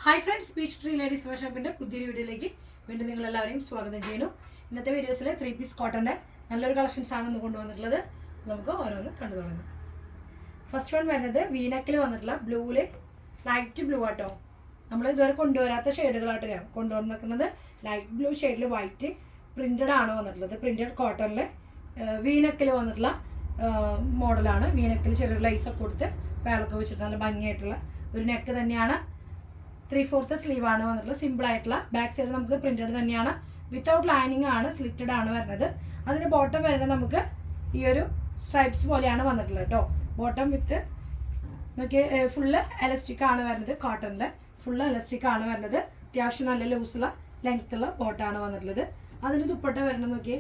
Hi friends, peach tree ladies വർക്ക്ഷോപ്പിൻ്റെ പുതിയൊരു വീഡിയോയിലേക്ക് വീണ്ടും നിങ്ങളെല്ലാവരെയും സ്വാഗതം ചെയ്യുന്നു. ഇന്നത്തെ വീഡിയോസിൽ 3 പീസ് കോട്ടൻ്റെ നല്ലൊരു കളക്ഷൻസ് ആണ് ഇന്ന് കൊണ്ടുവന്നിട്ടുള്ളത്. നമുക്ക് ഓരോന്ന് കണ്ടു തുടങ്ങാം. ഫസ്റ്റ് വൺ വരുന്നത് വീനക്കിൽ വന്നിട്ടുള്ള ബ്ലൂവിൽ ലൈറ്റ് ബ്ലൂ ആട്ടോ. നമ്മൾ ഇതുവരെ കൊണ്ടുവരാത്ത ഷെയ്ഡുകളായിട്ട് ഞാൻ കൊണ്ടുവന്നിരിക്കുന്നത്. ലൈറ്റ് ബ്ലൂ ഷെയ്ഡിൽ വൈറ്റ് പ്രിൻറ്റഡ് ആണ് വന്നിട്ടുള്ളത്. പ്രിൻറ്റഡ് കോട്ടണിൽ വീനക്കിൽ വന്നിട്ടുള്ള മോഡലാണ്. വീനക്കിൽ ചെറിയൊരു ലൈസൊക്കെ കൊടുത്ത് വേളൊക്കെ വെച്ചിട്ട് നല്ല ഭംഗിയായിട്ടുള്ള ഒരു നെക്ക് തന്നെയാണ്. 3/4 സ്ലീവാണ് വന്നിട്ടുള്ളത്. സിമ്പിളായിട്ടുള്ള ബാക്ക് സൈഡ് നമുക്ക് പ്രിൻറ്റഡ് തന്നെയാണ്. വിത്തൗട്ട് ലൈനിങ് ആണ്, സ്ലിറ്റഡ് ആണ് വരുന്നത്. അതിന് ബോട്ടം വരുന്നത് നമുക്ക് ഈ ഒരു സ്ട്രൈപ്സ് പോലെയാണ് വന്നിട്ടുള്ളത് കേട്ടോ. ബോട്ടം വിത്ത് നോക്കി ഫുള്ള് എലസ്റ്റിക് ആണ് വരുന്നത്. കോട്ടണിൻ്റെ ഫുള്ള് എലസ്റ്റിക് ആണ് വരുന്നത്. അത്യാവശ്യം നല്ല ലൂസുള്ള ലെങ്ത്തുള്ള ബോട്ടാണ് വന്നിട്ടുള്ളത്. അതിന് ദുപ്പട്ട വരുന്നത് നോക്കി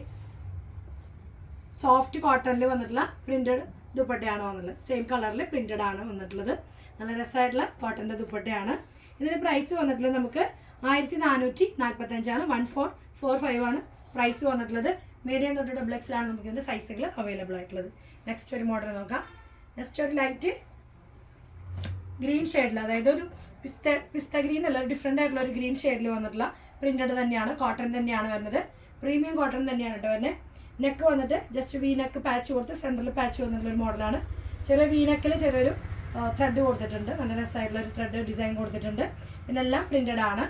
സോഫ്റ്റ് കോട്ടണിൽ വന്നിട്ടുള്ള പ്രിൻറ്റഡ് ദുപ്പട്ടയാണ് വന്നിട്ടുള്ളത്. സെയിം കളറിൽ പ്രിൻറ്റഡ് ആണ് വന്നിട്ടുള്ളത്. നല്ല രസമായിട്ടുള്ള കോട്ടൻ്റെ ദുപ്പട്ടയാണ്. ഇതിന് പ്രൈസ് വന്നിട്ടുള്ളത് നമുക്ക് 1445 1445 ആണ് പ്രൈസ് വന്നിട്ടുള്ളത്. മീഡിയം തൊട്ട് XXL ആണ് നമുക്ക് ഇതിൻ്റെ സൈസുകൾ അവൈലബിൾ ആയിട്ടുള്ളത്. നെക്സ്റ്റ് ഒരു മോഡൽ നോക്കാം. നെക്സ്റ്റ് ഒരു ലൈറ്റ് ഗ്രീൻ ഷെയ്ഡിൽ, അതായത് ഒരു പിസ്ത ഗ്രീൻ അല്ല, ഡിഫറെൻ്റ് ആയിട്ടുള്ള ഒരു ഗ്രീൻ ഷെയ്ഡിൽ വന്നിട്ടുള്ള പ്രിൻറ്റഡ് തന്നെയാണ്. കോട്ടൺ തന്നെയാണ് വരുന്നത്. പ്രീമിയം കോട്ടൺ തന്നെയാണ് കേട്ടോ വരുന്നത്. നെക്ക് വന്നിട്ട് ജസ്റ്റ് വി നെക്ക് പാച്ച് കൊടുത്ത് സെൻറ്ററിൽ പാച്ച് വന്നിട്ടുള്ളൊരു മോഡലാണ്. ചെറിയ വി നെക്കിൽ ചെറിയൊരു ത്രെഡ് കൊടുത്തിട്ടുണ്ട്. നല്ല രസമായിട്ടുള്ള ഒരു ത്രെഡ് ഡിസൈൻ കൊടുത്തിട്ടുണ്ട്. ഇതിനെല്ലാം പ്രിൻറ്റഡ് ആണ്.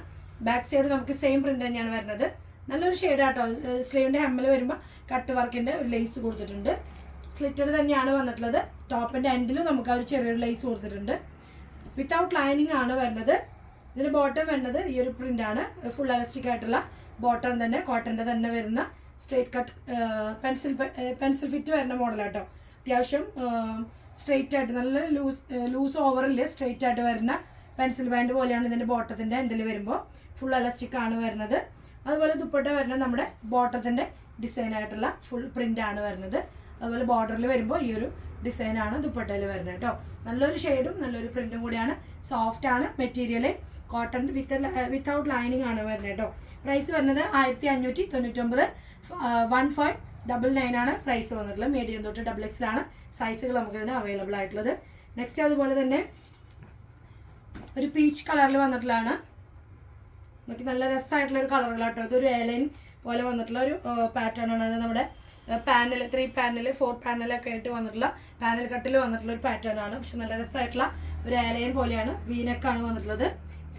ബാക്ക് സൈഡ് നമുക്ക് സെയിം പ്രിൻ്റ് തന്നെയാണ് വരുന്നത്. നല്ലൊരു ഷെയ്ഡാട്ടോ. സ്ലീവിൻ്റെ ഹെമ്മിൽ വരുമ്പോൾ കട്ട് വർക്കിൻ്റെ ഒരു ലേസ് കൊടുത്തിട്ടുണ്ട്. സ്ലിറ്റഡ് തന്നെയാണ് വന്നിട്ടുള്ളത്. ടോപ്പിൻ്റെ എൻഡിലും നമുക്ക് ആ ഒരു ചെറിയൊരു ലേസ് കൊടുത്തിട്ടുണ്ട്. വിത്തൗട്ട് ലൈനിങ് ആണ് വരുന്നത്. ഇതിന് ബോട്ടം വരുന്നത് ഈ ഒരു പ്രിൻ്റാണ്. ഫുൾ എലാസ്റ്റിക് ആയിട്ടുള്ള ബോട്ടം തന്നെ, കോട്ടൻ്റെ തന്നെ വരുന്ന സ്ട്രെയിറ്റ് കട്ട് പെൻസിൽ ഫിറ്റ് വരുന്ന മോഡലാട്ടോ. അത്യാവശ്യം സ്ട്രെയിറ്റ് ആയിട്ട് നല്ല ലൂസ് ഓവറിൽ സ്ട്രെയിറ്റ് ആയിട്ട് വരുന്ന പെൻസിൽ ബാൻഡ് പോലെയാണ് ഇതിൻ്റെ ബോട്ടത്തിൻ്റെ എൻഡിൽ വരുമ്പോൾ. ഫുൾ എലാസ്റ്റിക് ആണ് വരുന്നത്. അതുപോലെ ദുപ്പട്ട വരുന്നത് നമ്മുടെ ബോട്ടത്തിൻ്റെ ഡിസൈനായിട്ടുള്ള ഫുൾ പ്രിൻ്റ് ആണ് വരുന്നത്. അതുപോലെ ബോർഡറിൽ വരുമ്പോൾ ഈ ഒരു ഡിസൈനാണ് ദുപ്പട്ടയിൽ വരുന്നത് കേട്ടോ. നല്ലൊരു ഷെയ്ഡും നല്ലൊരു പ്രിൻറ്റും കൂടിയാണ്. സോഫ്റ്റ് ആണ് മെറ്റീരിയൽ. കോട്ടൺ വിത്തൗട്ട് ലൈനിങ് ആണ് വരുന്നത് കേട്ടോ. പ്രൈസ് വരുന്നത് 1599 1599 ആണ് പ്രൈസ് വന്നിട്ടുള്ളത്. മീഡിയം തൊട്ട് XXL ആണ് സൈസുകൾ നമുക്കിതിന് അവൈലബിൾ ആയിട്ടുള്ളത്. നെക്സ്റ്റ് അതുപോലെ തന്നെ ഒരു പീച്ച് കളറിൽ വന്നിട്ടുള്ളതാണ്. നമുക്ക് നല്ല രസമായിട്ടുള്ളൊരു കളറുകളാട്ടോ. ഇതൊരു എലൈൻ പോലെ വന്നിട്ടുള്ള ഒരു പാറ്റേൺ ആണ്. അത് നമ്മുടെ പാനൽ 3 പാനൽ 4 പാനലൊക്കെ ആയിട്ട് വന്നിട്ടുള്ള പാനൽ കട്ടിൽ വന്നിട്ടുള്ള ഒരു പാറ്റേൺ ആണ്. പക്ഷെ നല്ല രസമായിട്ടുള്ള ഒരു എലൈൻ പോലെയാണ്. വീനക്കാണ് വന്നിട്ടുള്ളത്.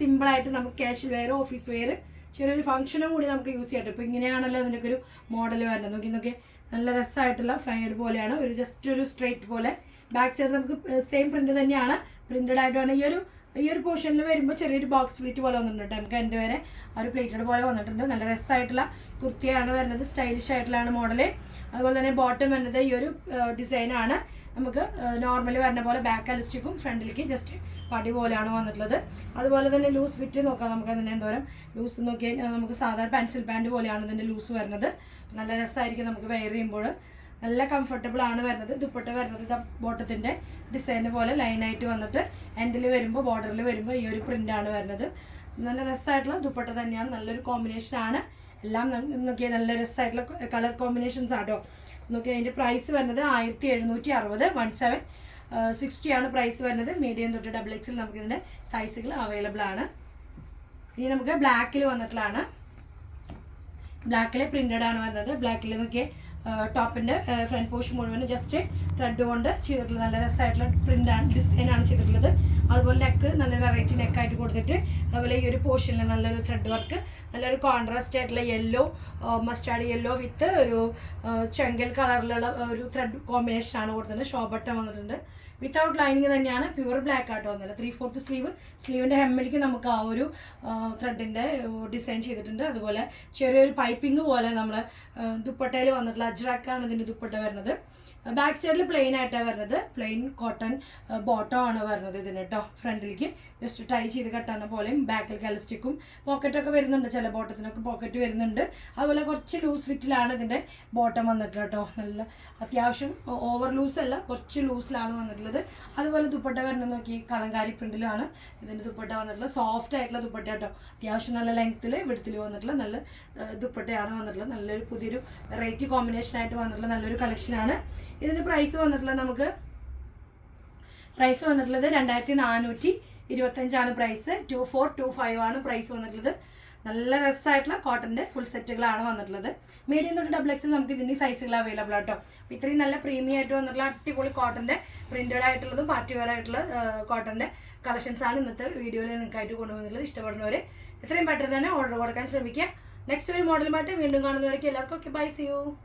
സിമ്പിളായിട്ട് നമുക്ക് ക്യാഷ്വൽ വെയർ, ഓഫീസ് വെയർ, ചെറിയൊരു ഫംഗ്ഷനും കൂടി നമുക്ക് യൂസ് ചെയ്യാം. ഇപ്പോൾ ഇങ്ങനെയാണല്ലോ അതിൻ്റെയൊക്കെ ഒരു മോഡൽ വരുന്നത്. നോക്കി നല്ല രസമായിട്ടുള്ള ഫ്ലൈഡ് പോലെയാണ്. ഒരു ജസ്റ്റ് ഒരു സ്ട്രെയിറ്റ് പോലെ. ബാക്ക് സൈഡ് നമുക്ക് സെയിം പ്രിൻ്റ് തന്നെയാണ്. പ്രിൻറ്റഡ് ആയിട്ട് വേണം. ഈ ഒരു പോർഷനിൽ വരുമ്പോൾ ചെറിയൊരു ബോക്സ് പ്ലീറ്റ് പോലെ വന്നിട്ടുണ്ട്. നമുക്ക് എൻ്റെ വരെ ആ ഒരു പ്ലേറ്റഡ് പോലെ വന്നിട്ടുണ്ട്. നല്ല രസമായിട്ടുള്ള കുർത്തിയാണ് വരുന്നത്. സ്റ്റൈലിഷ് ആയിട്ടുള്ളതാണ് മോഡൽ. അതുപോലെ തന്നെ ബോട്ടം വരുന്നത് ഈ ഒരു ഡിസൈനാണ്. നമുക്ക് നോർമലി വരുന്ന പോലെ ബാക്ക് എലാസ്റ്റിക്കും ഫ്രണ്ടിലേക്ക് ജസ്റ്റ് പടി പോലെയാണ് വന്നിട്ടുള്ളത്. അതുപോലെ തന്നെ ലൂസ് ഫിറ്റ് നോക്കാം നമുക്ക്. അതിൻ്റെ എന്തോരം ലൂസ് നോക്കിയാൽ നമുക്ക് സാധാരണ പെൻസിൽ പാൻറ്റ് പോലെയാണ് ഇതിൻ്റെ ലൂസ് വരുന്നത്. നല്ല രസമായിരിക്കും നമുക്ക് വെയർ ചെയ്യുമ്പോൾ. നല്ല കംഫർട്ടബിൾ ആണ് വരുന്നത്. ദുപ്പട്ട വരുന്നത് ബോട്ടത്തിൻ്റെ ഡിസൈന് പോലെ ലൈനായിട്ട് വന്നിട്ട് എൻഡിൽ വരുമ്പോൾ ബോർഡറിൽ വരുമ്പോൾ ഈ ഒരു പ്രിൻ്റാണ് വരുന്നത്. നല്ല രസമായിട്ടുള്ള ദുപ്പട്ട തന്നെയാണ്. നല്ലൊരു കോമ്പിനേഷനാണ്. എല്ലാം നോക്കിയാൽ നല്ല രസമായിട്ടുള്ള കളർ കോമ്പിനേഷൻസ് ആട്ടോ. നോക്കിയാൽ അതിൻ്റെ പ്രൈസ് വരുന്നത് 1760 1760 ആണ് പ്രൈസ് വരുന്നത്. മീഡിയം തൊട്ട് XXL നമുക്കിതിൻ്റെ സൈസുകൾ അവൈലബിൾ ആണ്. ഇനി നമുക്ക് ബ്ലാക്കിൽ വന്നിട്ടുള്ളതാണ്. ബ്ലാക്കിൽ പ്രിൻ്റഡ് ആണ് വരുന്നത്. ബ്ലാക്കിൽ നോക്കിയാൽ ടോപ്പിൻ്റെ ഫ്രണ്ട് പോർഷൻ മുഴുവൻ ജസ്റ്റ് ത്രെഡ് കൊണ്ട് ചെയ്തിട്ടുള്ളത്. നല്ല രസമായിട്ടുള്ള പ്രിൻ്റാണ്, ഡിസൈനാണ് ചെയ്തിട്ടുള്ളത്. അതുപോലെ നെക്ക് നല്ല വെറൈറ്റി നെക്കായിട്ട് കൊടുത്തിട്ട് അതുപോലെ ഈ ഒരു പോർഷനിൽ നല്ലൊരു ത്രെഡ് വർക്ക്, നല്ലൊരു കോൺട്രാസ്റ്റ് ആയിട്ടുള്ള യെല്ലോ, മസ്റ്റാർഡ് യെല്ലോ വിത്ത് ഒരു ചെങ്കൽ കളറിലുള്ള ഒരു ത്രെഡ് കോമ്പിനേഷനാണ് കൊടുത്തിട്ടുണ്ട്. ഷോ ബട്ടൺ വന്നിട്ടുണ്ട്. വിത്തൗട്ട് ലൈനിങ് തന്നെയാണ്. പ്യുവർ ബ്ലാക്ക് ആയിട്ട് വന്നത്. 3/4 സ്ലീവ്. സ്ലീവിൻ്റെ ഹെമ്മിലേക്ക് നമുക്ക് ആ ഒരു ത്രെഡിൻ്റെ ഡിസൈൻ ചെയ്തിട്ടുണ്ട്. അതുപോലെ ചെറിയൊരു പൈപ്പിംഗ് പോലെ നമ്മൾ ദുപ്പട്ടയിൽ വന്നിട്ടുള്ള അജ്രാക്കാണ് ഇതിൻ്റെ ദുപ്പട്ട വരുന്നത്. ബാക്ക് സൈഡിൽ പ്ലെയിൻ ആയിട്ടാണ് വരുന്നത്. പ്ലെയിൻ കോട്ടൺ ബോട്ടം ആണ് വരുന്നത് ഇതിന് കേട്ടോ. ഫ്രണ്ടിലേക്ക് ജസ്റ്റ് ടൈ ചെയ്ത് കെട്ടാന പോലെയും ബാക്കിൽ എലാസ്റ്റിക്കും പോക്കറ്റൊക്കെ വരുന്നുണ്ട്. ചില ബോട്ടത്തിനൊക്കെ പോക്കറ്റ് വരുന്നുണ്ട്. അതുപോലെ കുറച്ച് ലൂസ് ഫിറ്റിലാണ് ഇതിൻ്റെ ബോട്ടം വന്നിട്ട് കേട്ടോ. നല്ല അത്യാവശ്യം ഓവർ ലൂസ് അല്ല, കുറച്ച് ലൂസിലാണ് വന്നിട്ടുള്ളത്. അതുപോലെ ദുപ്പട്ട വരുന്നത് നോക്കി കലങ്കാരി പ്രിൻറ്റിലാണ് ഇതിൻ്റെ ദുപ്പട്ട വന്നിട്ടുള്ളത്. സോഫ്റ്റ് ആയിട്ടുള്ള ദുപ്പട്ട കേട്ടോ. അത്യാവശ്യം നല്ല ലെങ്ത്തിൽ വിടുത്തിൽ വന്നിട്ടുള്ള നല്ല ദുപ്പട്ടയാണ് വന്നിട്ടുള്ളത്. നല്ലൊരു പുതിയൊരു വെറൈറ്റി കോമ്പിനേഷനായിട്ട് വന്നിട്ടുള്ള നല്ലൊരു കളക്ഷനാണ്. ഇതിൻ്റെ പ്രൈസ് വന്നിട്ടുള്ളത് നമുക്ക് 2400 25 പ്രൈസ്. 2425 ആണ് പ്രൈസ് വന്നിട്ടുള്ളത്. നല്ല രസമായിട്ടുള്ള കോട്ടൻ്റെ ഫുൾ സെറ്റുകളാണ് വന്നിട്ടുള്ളത്. മീഡിയം തൊട്ട് ഡബിൾ എക്സിൽ നമുക്ക് ഇതിൻ്റെ സൈസുകൾ അവൈലബിൾ ആട്ടോ. അപ്പോൾ ഇത്രയും നല്ല പ്രീമിയം ആയിട്ട് വന്നിട്ടുള്ള അടിപൊളി കോട്ടൻ്റെ പ്രിന്റഡ് ആയിട്ടുള്ളതും പാർട്ടി വെയർ ആയിട്ടുള്ള കോട്ടൻ്റെ കളക്ഷൻസ് ആണ് ഇന്നത്തെ വീഡിയോയിൽ നിങ്ങൾക്കായിട്ട് കൊണ്ടുവന്നിട്ടുള്ളത്. ഇഷ്ടപ്പെടുന്നവർ എത്രയും പെട്ടെന്ന് തന്നെ ഓർഡർ കൊടുക്കാൻ ശ്രമിക്കുക. നെക്സ്റ്റ് ഒരു മോഡലുമായിട്ട് വീണ്ടും കാണുന്നവരേക്കും എല്ലാവർക്കും ഓക്കെ, ബൈ, സീ യു.